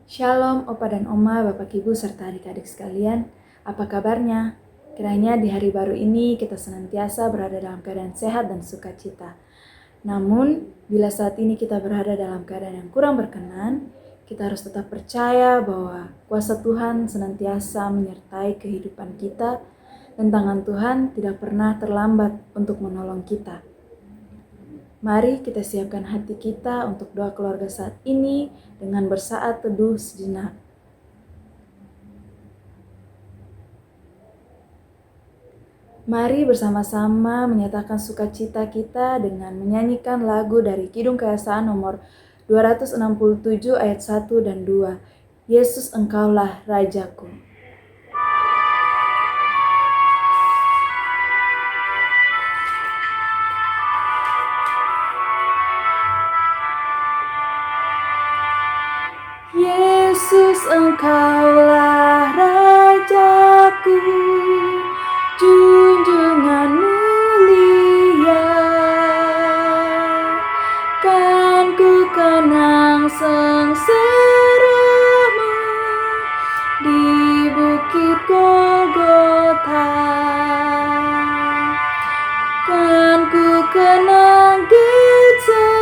Shalom Opa dan Oma, Bapak Ibu serta adik-adik sekalian. Apa kabarnya? Kiranya di hari baru ini kita senantiasa berada dalam keadaan sehat dan sukacita. Namun, bila saat ini kita berada dalam keadaan yang kurang berkenan, kita harus tetap percaya bahwa kuasa Tuhan senantiasa menyertai kehidupan kita dan tangan Tuhan tidak pernah terlambat untuk menolong kita. Mari kita siapkan hati kita untuk doa keluarga saat ini dengan bersaat teduh sejenak. Mari bersama-sama menyatakan sukacita kita dengan menyanyikan lagu dari Kidung Keesaan nomor 267 ayat 1 dan 2. Yesus Engkaulah Rajaku. Yesus Engkaulah Rajaku, junjungan mulia, kan ku kenang sengsaramu di bukit Golgota, kan ku kenang Getsemani,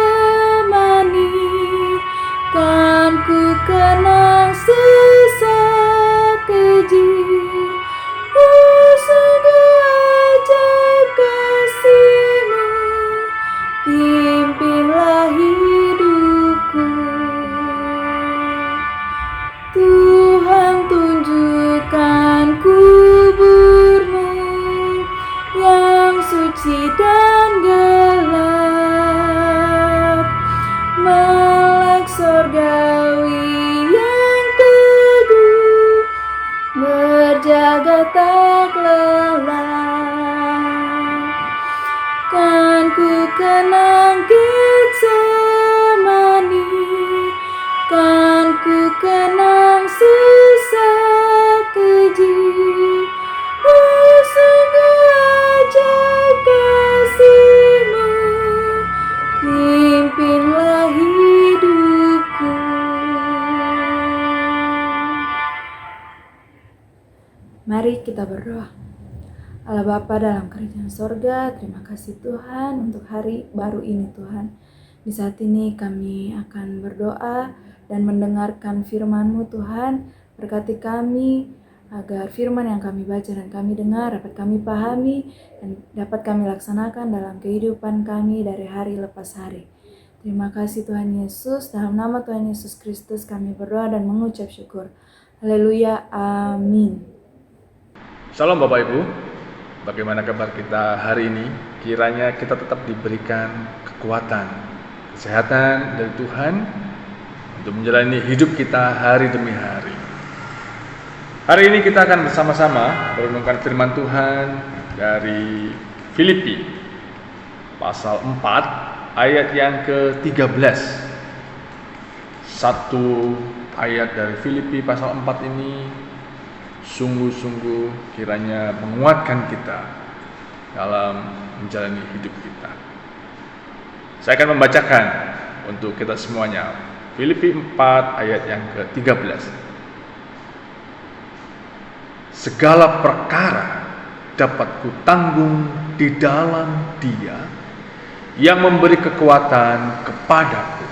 kan ku kenang sesak keji. Oh, sungguh ajaib kasih-Mu, pimpinlah hidupku. Tuhan, tunjukkan kubur-Mu yang suci dan gelap, Malak sorgawi yang teguh berjaga tak lelah, kan ku kenang Getsemani, kan ku kenang sesak keji. Oh, sungguh ajaib kasih-Mu, pimpinlah hidupku. Mari kita berdoa. Allah Bapa dalam kerajaan sorga, terima kasih Tuhan untuk hari baru ini Tuhan. Di saat ini kami akan berdoa dan mendengarkan firman-Mu Tuhan. Berkati kami agar firman yang kami baca dan kami dengar dapat kami pahami dan dapat kami laksanakan dalam kehidupan kami dari hari lepas hari. Terima kasih Tuhan Yesus, dalam nama Tuhan Yesus Kristus kami berdoa dan mengucap syukur. Haleluya, amin. Salam Bapak Ibu, bagaimana kabar kita hari ini? Kiranya kita tetap diberikan kekuatan, kesehatan dari Tuhan untuk menjalani hidup kita hari demi hari. Hari ini kita akan bersama-sama merenungkan firman Tuhan dari Filipi pasal 4 ayat yang ke-13. Satu ayat dari Filipi pasal 4 ini sungguh-sungguh kiranya menguatkan kita dalam menjalani hidup kita. Saya akan membacakan untuk kita semuanya. Filipi 4 ayat yang ke-13. Segala perkara dapat kutanggung di dalam Dia yang memberi kekuatan kepadaku.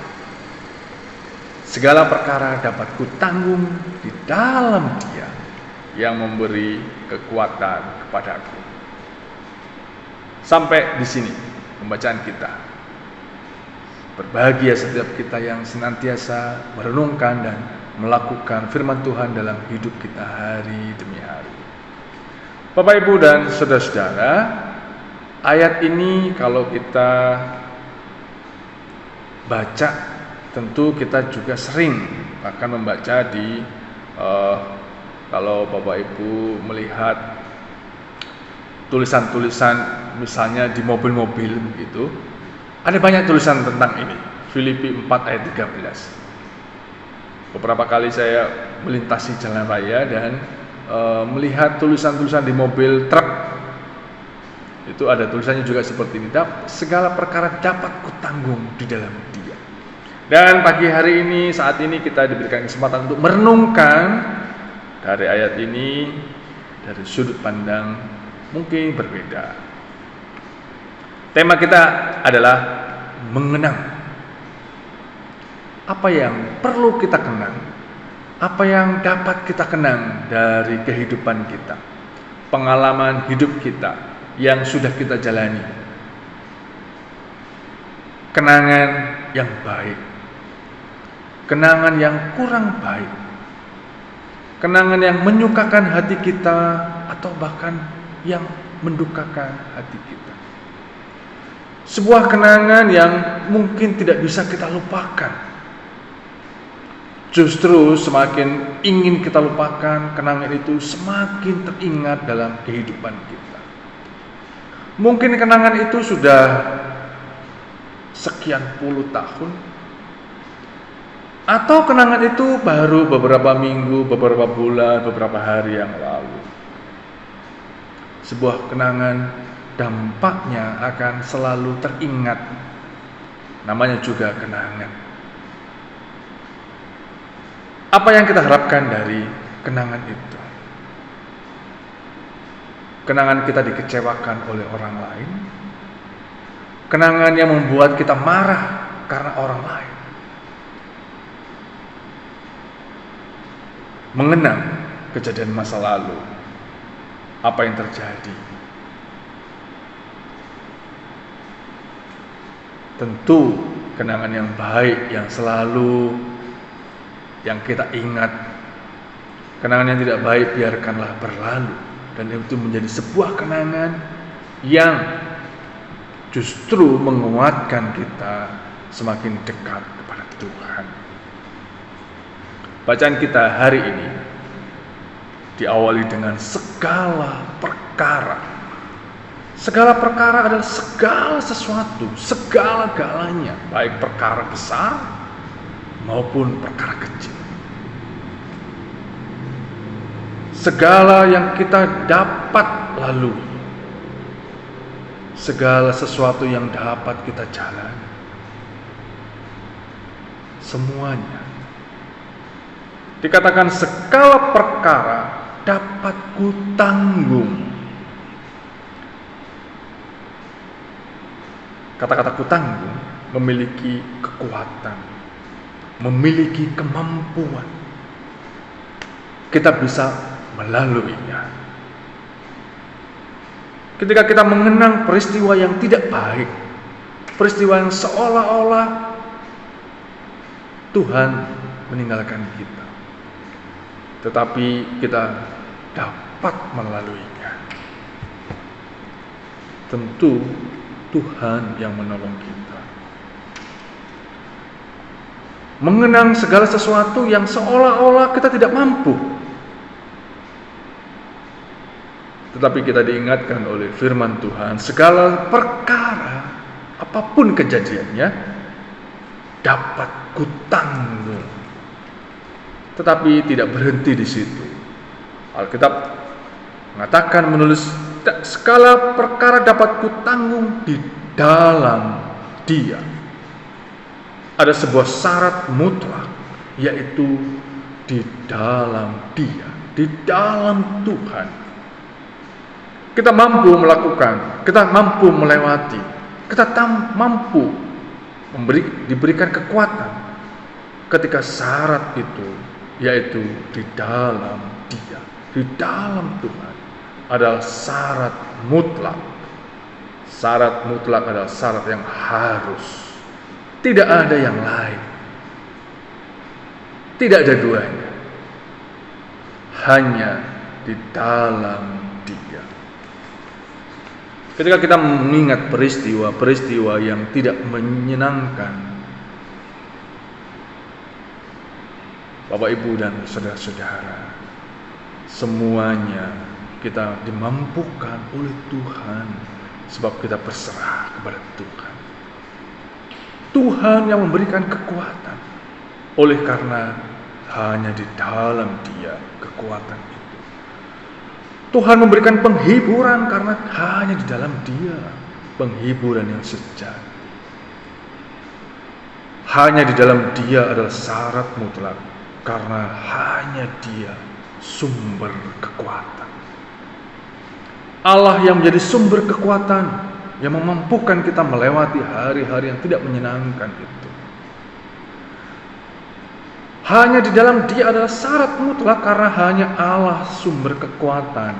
Segala perkara dapat kutanggung di dalam Dia yang memberi kekuatan kepadaku. Sampai di sini pembacaan kita. Berbahagia setiap kita yang senantiasa merenungkan dan melakukan firman Tuhan dalam hidup kita hari demi hari. Bapak Ibu dan saudara-saudara, ayat ini kalau kita baca tentu kita juga sering akan membaca di kalau Bapak Ibu melihat tulisan-tulisan misalnya di mobil-mobil begitu, ada banyak tulisan tentang ini. Filipi 4 ayat 13. Beberapa kali saya melintasi jalan raya dan melihat tulisan-tulisan di mobil truk. Itu ada tulisannya juga seperti ini. Segala perkara dapat kutanggung di dalam Dia. Dan pagi hari ini, saat ini kita diberikan kesempatan untuk merenungkan dari ayat ini dari sudut pandang mungkin berbeda. Tema kita adalah mengenang. Apa yang perlu kita kenang? Apa yang dapat kita kenang dari kehidupan kita? Pengalaman hidup kita yang sudah kita jalani. Kenangan yang baik. Kenangan yang kurang baik. Kenangan yang menyukakan hati kita atau bahkan yang mendukakan hati kita. Sebuah kenangan yang mungkin tidak bisa kita lupakan. Justru semakin ingin kita lupakan, kenangan itu semakin teringat dalam kehidupan kita. Mungkin kenangan itu sudah sekian puluh tahun, atau kenangan itu baru beberapa minggu, beberapa bulan, beberapa hari yang lalu. Sebuah kenangan dampaknya akan selalu teringat. Namanya juga kenangan. Apa yang kita harapkan dari kenangan itu? Kenangan kita dikecewakan oleh orang lain? Kenangan yang membuat kita marah karena orang lain? Mengenang kejadian masa lalu, apa yang terjadi? Tentu kenangan yang baik yang selalu yang kita ingat. Kenangan yang tidak baik biarkanlah berlalu, dan itu menjadi sebuah kenangan yang justru menguatkan kita semakin dekat kepada Tuhan. Bacaan kita hari ini diawali dengan segala perkara. Segala perkara adalah segala sesuatu, segala-galanya, baik perkara besar maupun perkara kecil. Segala yang kita dapat lalui, segala sesuatu yang dapat kita jalani, semuanya dikatakan segala perkara dapat kutanggung. Kata-kata kutanggung memiliki kekuatan, memiliki kemampuan. Kita bisa melaluinya. Ketika kita mengenang peristiwa yang tidak baik, peristiwa yang seolah-olah Tuhan meninggalkan kita, tetapi kita dapat melaluinya. Tentu Tuhan yang menolong kita. Mengenang segala sesuatu yang seolah-olah kita tidak mampu, tetapi kita diingatkan oleh firman Tuhan, segala perkara, apapun kejadiannya, dapat kutanggung. Tetapi tidak berhenti di situ. Alkitab mengatakan, menulis, segala perkara dapat kutanggung di dalam Dia. Ada sebuah syarat mutlak, yaitu di dalam Dia, di dalam Tuhan. Kita mampu melakukan, kita mampu melewati, kita mampu diberikan kekuatan ketika syarat itu, yaitu di dalam Dia, di dalam Tuhan, adalah syarat mutlak. Syarat mutlak adalah syarat yang harus. Tidak ada yang lain. Tidak ada duanya. Hanya di dalam Dia. Ketika kita mengingat peristiwa-peristiwa yang tidak menyenangkan, Bapak, Ibu, dan saudara-saudara, semuanya kita dimampukan oleh Tuhan, sebab kita berserah kepada Tuhan. Tuhan yang memberikan kekuatan, oleh karena hanya di dalam Dia kekuatan itu. Tuhan memberikan penghiburan karena hanya di dalam Dia penghiburan yang sejati. hanya di dalam Dia adalah syarat mutlak, karena hanya Dia sumber kekuatan. Allah yang menjadi sumber kekuatan, yang memampukan kita melewati hari-hari yang tidak menyenangkan itu. Hanya di dalam Dia adalah syarat mutlak, karena hanya Allah sumber kekuatan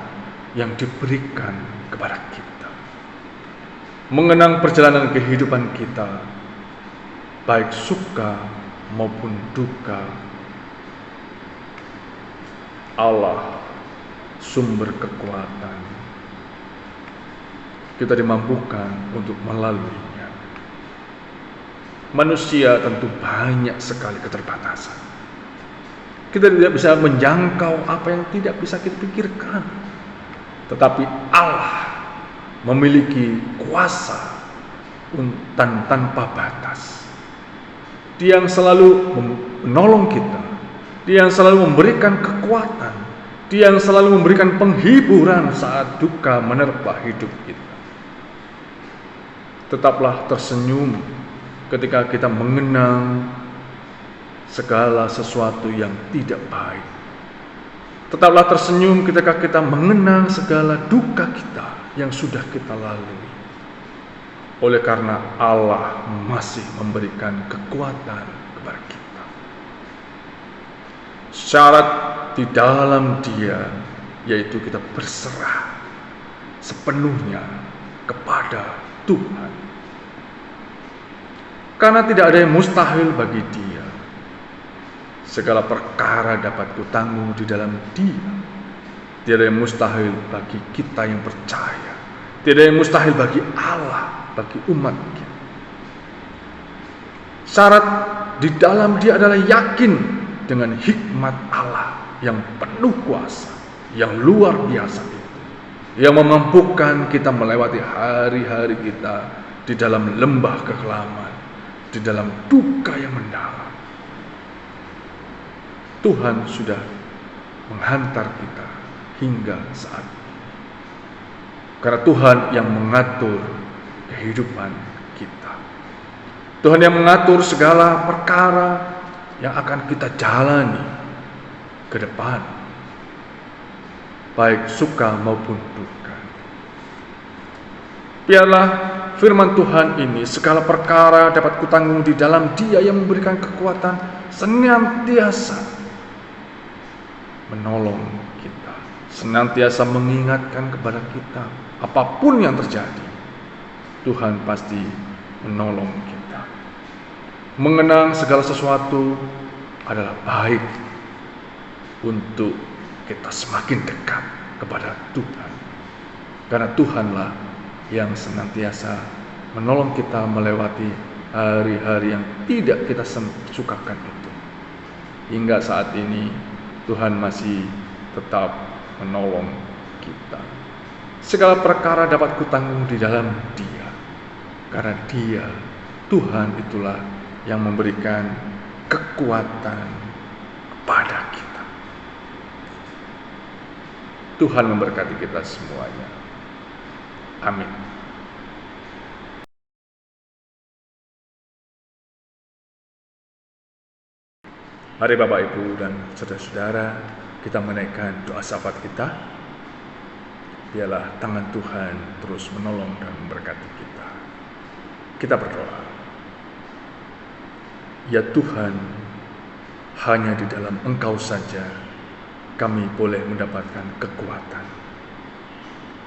yang diberikan kepada kita. Mengenang perjalanan kehidupan kita, baik suka maupun duka, Allah sumber kekuatan. Kita dimampukan untuk melaluinya. Manusia tentu banyak sekali keterbatasan. Kita tidak bisa menjangkau apa yang tidak bisa kita pikirkan. Tetapi Allah memiliki kuasa dan tanpa batas. Dia yang selalu menolong kita. Dia yang selalu memberikan kekuatan. Dia yang selalu memberikan penghiburan saat duka menerpa hidup kita. Tetaplah tersenyum ketika kita mengenang segala sesuatu yang tidak baik. Tetaplah tersenyum ketika kita mengenang segala duka kita yang sudah kita lalui. Oleh karena Allah masih memberikan kekuatan kepada kita. Syarat di dalam Dia yaitu kita berserah sepenuhnya kepada Tuhan. Karena tidak ada yang mustahil bagi Dia. Segala perkara dapat kutanggung di dalam Dia. Tidak ada yang mustahil bagi kita yang percaya. Tidak ada yang mustahil bagi Allah, bagi umat kita. Syarat di dalam Dia adalah yakin dengan hikmat Allah yang penuh kuasa, yang luar biasa itu, yang memampukan kita melewati hari-hari kita di dalam lembah kekelaman, di dalam duka yang mendalam. Tuhan sudah menghantar kita hingga saat ini. Karena Tuhan yang mengatur kehidupan kita. Tuhan yang mengatur segala perkara yang akan kita jalani ke depan, baik suka maupun duka. Biarlah firman Tuhan ini, segala perkara dapat kutanggung di dalam Dia yang memberikan kekuatan, senantiasa menolong kita, senantiasa mengingatkan kepada kita, apapun yang terjadi, Tuhan pasti menolong kita. Mengenang segala sesuatu adalah baik untuk kita semakin dekat kepada Tuhan. Karena Tuhanlah yang senantiasa menolong kita melewati hari-hari yang tidak kita sukakan itu. Hingga saat ini Tuhan masih tetap menolong kita. Segala perkara dapat kutanggung di dalam Dia. Karena Dia, Tuhan itulah yang memberikan kekuatan kepada kita. Tuhan memberkati kita semuanya. Amin. Mari Bapak Ibu dan saudara-saudara, kita menaikkan doa syafaat kita. Biarlah tangan Tuhan terus menolong dan memberkati kita. Kita berdoa. Ya Tuhan, hanya di dalam Engkau saja kami boleh mendapatkan kekuatan.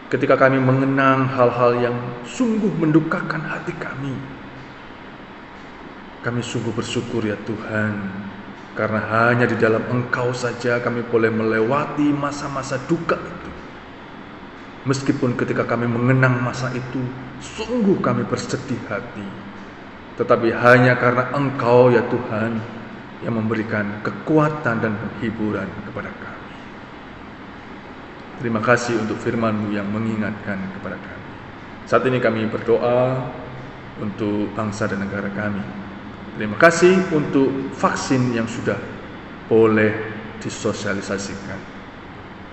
Ketika kami mengenang hal-hal yang sungguh mendukakan hati kami sungguh bersyukur ya Tuhan. Karena hanya di dalam Engkau saja kami boleh melewati masa-masa duka itu. Meskipun ketika kami mengenang masa itu, sungguh kami bersedih hati. Tetapi hanya karena Engkau ya Tuhan yang memberikan kekuatan dan penghiburan kepada kami. Terima kasih untuk firman-Mu yang mengingatkan kepada kami. Saat ini kami berdoa untuk bangsa dan negara kami. Terima kasih untuk vaksin yang sudah boleh disosialisasikan.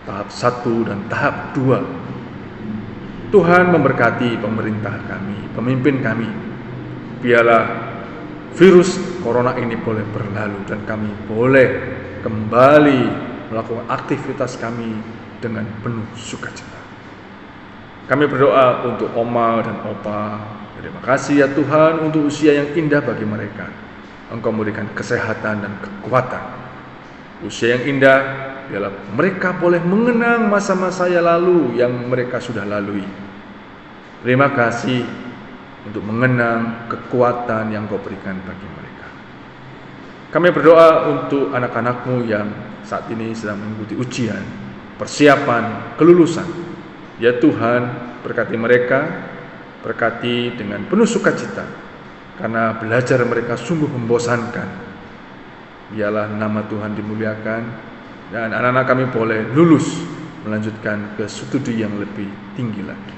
Tahap 1 dan tahap 2. Tuhan memberkati pemerintah kami, pemimpin kami. Biarlah virus corona ini boleh berlalu dan kami boleh kembali melakukan aktivitas kami dengan penuh sukacita. Kami berdoa untuk Oma dan Opa. Terima kasih ya Tuhan untuk usia yang indah bagi mereka. Engkau memberikan kesehatan dan kekuatan. Usia yang indah biarlah mereka boleh mengenang masa-masa yang lalu yang mereka sudah lalui. Terima kasih untuk mengenang kekuatan yang Kau berikan bagi mereka. Kami berdoa untuk anak-anak-Mu yang saat ini sedang mengikuti ujian, persiapan, kelulusan. Ya Tuhan, berkati mereka, berkati dengan penuh sukacita, karena belajar mereka sungguh membosankan. Biarlah nama Tuhan dimuliakan, dan anak-anak kami boleh lulus melanjutkan ke studi yang lebih tinggi lagi.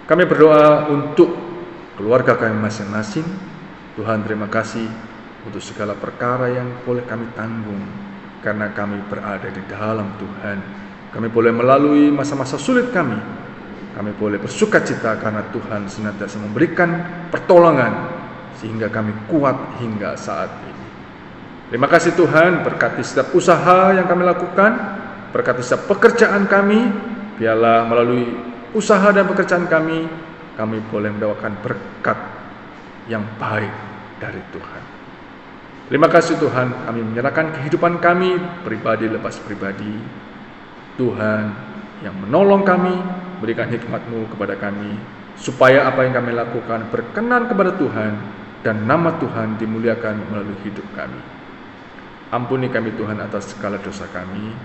Kami berdoa untuk keluarga kami masing-masing. Tuhan, terima kasih untuk segala perkara yang boleh kami tanggung, karena kami berada di dalam Tuhan. Kami boleh melalui masa-masa sulit kami. Kami boleh bersukacita karena Tuhan senantiasa memberikan pertolongan sehingga kami kuat hingga saat ini. Terima kasih Tuhan, berkati setiap usaha yang kami lakukan, berkati setiap pekerjaan kami. Biarlah melalui usaha dan pekerjaan kami boleh mendapatkan berkat yang baik dari Tuhan. Terima kasih Tuhan, kami menyerahkan kehidupan kami pribadi lepas pribadi. Tuhan yang menolong kami, berikan hikmat-Mu kepada kami, supaya apa yang kami lakukan berkenan kepada Tuhan, dan nama Tuhan dimuliakan melalui hidup kami. Ampuni kami Tuhan atas segala dosa kami,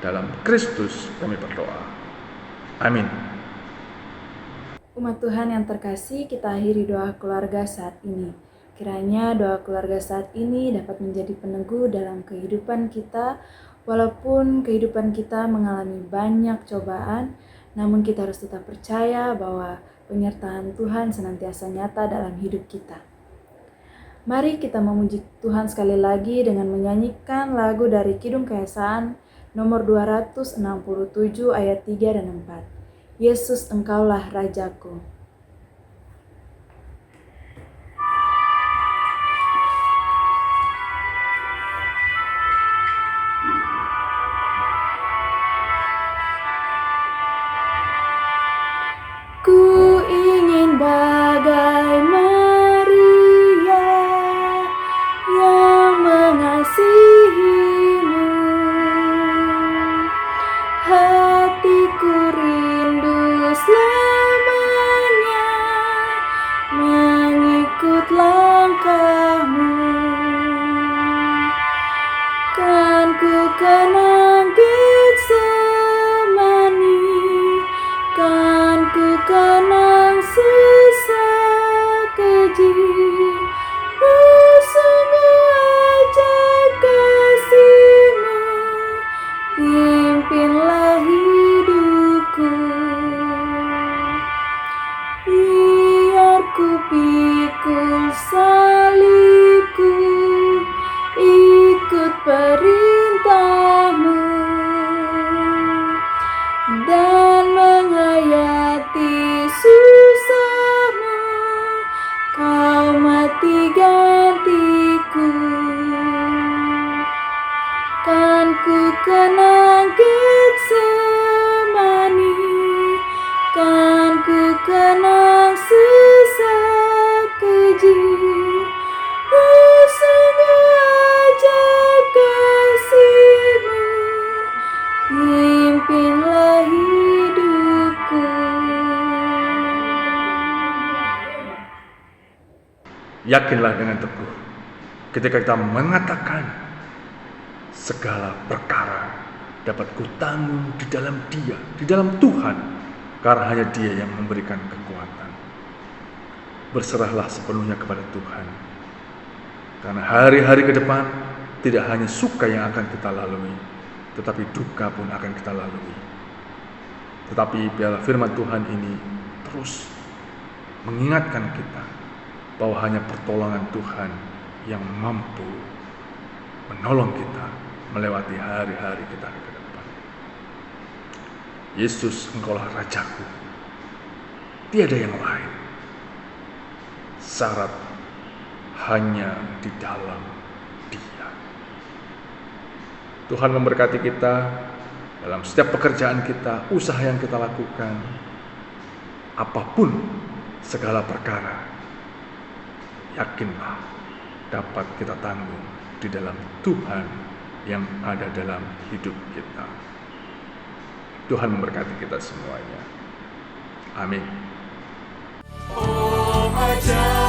dalam Kristus kami berdoa. Amin. Umat Tuhan yang terkasih, kita akhiri doa keluarga saat ini. Kiranya doa keluarga saat ini dapat menjadi peneguh dalam kehidupan kita. Walaupun kehidupan kita mengalami banyak cobaan, namun kita harus tetap percaya bahwa penyertaan Tuhan senantiasa nyata dalam hidup kita. Mari kita memuji Tuhan sekali lagi dengan menyanyikan lagu dari Kidung Keesaan nomor 267 ayat 3 dan 4. Yesus, Engkaulah Rajaku. Ku ingin bagai Maria yang mengasihi-Mu. Hatiku rindu selamanya mengikut langkah-Mu. Kan ku kenang Getsemani, kan ku kenang susah keji. Sungguh ajaib kasih-Mu, pimpinlah hidupku. Biar ku pikul salibku, ikut perintah-Mu, dan menghayati susah-Mu. Kau mati gantiku. Kan ku kenang Getsemani, kan ku kenang susah keji. Sungguh ajaib kasih-Mu, pimpinlah hidupku. Yakinlah dengan teguh ketika kita mengatakan segala perkara dapat kutanggung di dalam Dia, di dalam Tuhan, karena hanya Dia yang memberikan kekuatan. Berserahlah sepenuhnya kepada Tuhan, karena hari-hari ke depan tidak hanya suka yang akan kita lalui, tetapi duka pun akan kita lalui. Tetapi biarlah firman Tuhan ini terus mengingatkan kita bahwa hanya pertolongan Tuhan yang mampu menolong kita melewati hari-hari kita ke depan. Yesus, Engkaulah Rajaku, tiada yang lain. Syarat hanya di dalam Dia. Tuhan memberkati kita dalam setiap pekerjaan kita, usaha yang kita lakukan, apapun segala perkara. Yakinlah dapat kita tanggung di dalam Tuhan yang ada dalam hidup kita. Tuhan memberkati kita semuanya. Amin. Oh, ajar.